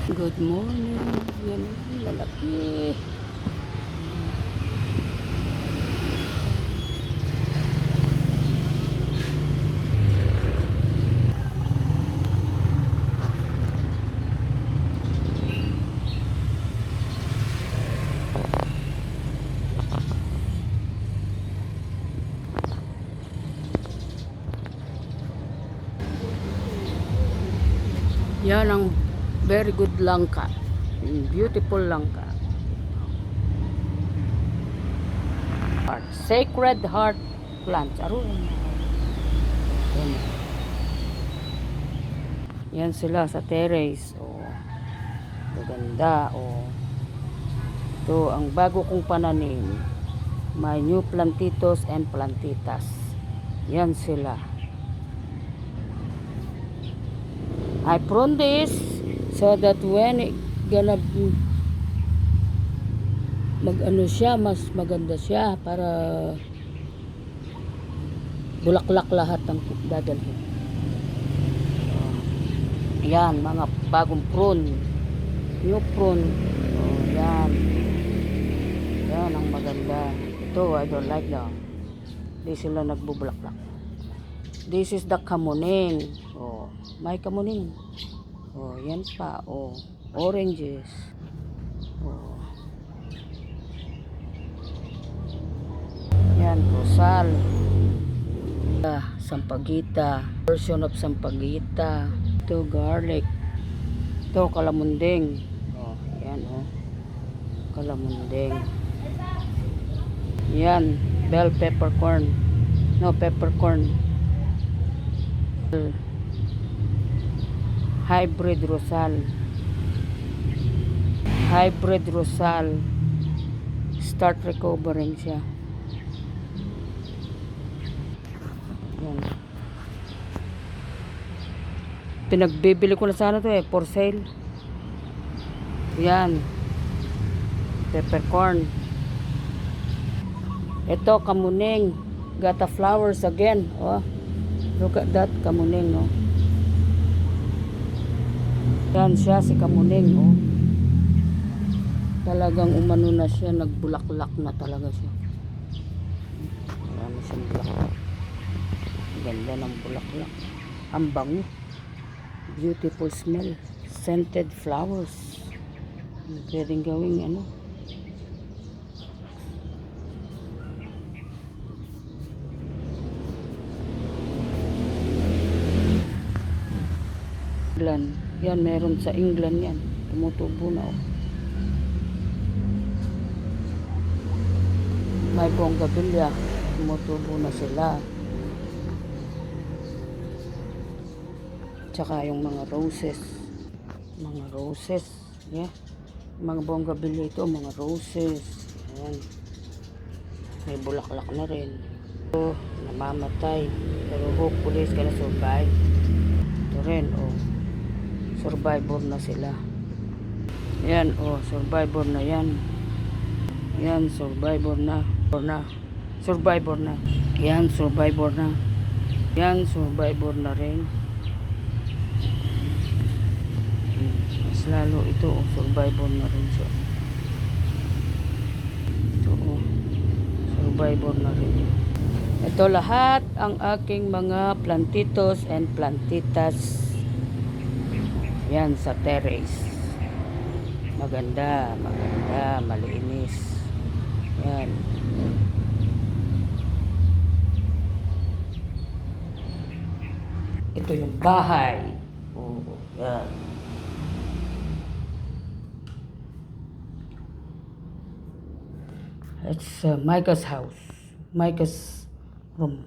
Good morning. Yan, lalaki. Yan ang very good langka. Beautiful langka. Sacred Heart plants. Yan. Yan sila sa terrace. Maganda. Ito ang bago kong pananim. My new plantitos and plantitas. Yan sila. I prune this so that when it gonna mag-ano siya, mas maganda siya para bulaklak lahat ng dadalhin. Yan, mga bagong prune. New prune. Yan. Yan ang maganda. Ito, I don't like that. Di sila nagbubulaklak. This is the kamuning. May kamuning. Yan pa. Oranges. Yan, rosal. Sampagita. Version of sampagita. Ito, garlic. Ito, kalamundeng. Yan, kalamundeng. Yan, bell peppercorn. No, peppercorn. Hybrid rosal. Hybrid rosal. Start recovering siya. Yan. Pinagbibili ko na sana to for sale. Yan. Peppercorn. Ito, kamuning. Got the flowers again. Look at that, kamuning, Yan siya, si kamuning, Talagang umano na siya, nagbulaklak na talaga siya. Marami siyang bulaklak. Ganda ng bulaklak. Ang bango. Beautiful smell. Scented flowers. Pwedeng gawing England. Yan, meron sa England yan. Tumutubo na, May bonggabilya. Tumutubo na sila. Tsaka yung mga roses. Mga roses. Yeah. Mga bonggabilya ito, mga roses. Ayan. May bulaklak na rin. Ito, namamatay. Pero hopefully it's gonna survive. Ito rin, survivor na sila. Yan, survivor na yan. Yan, survivor na. Survivor na. Yan, survivor na. Yan, survivor na rin. Mas lalo ito, survivor na rin siya. Ito, survivor na rin. Ito lahat ang aking mga plantitos and plantitas. Yan sa terrace. Maganda, malinis. Yan. Ito yung bahay. Yan. It's Micah's house. Micah's room.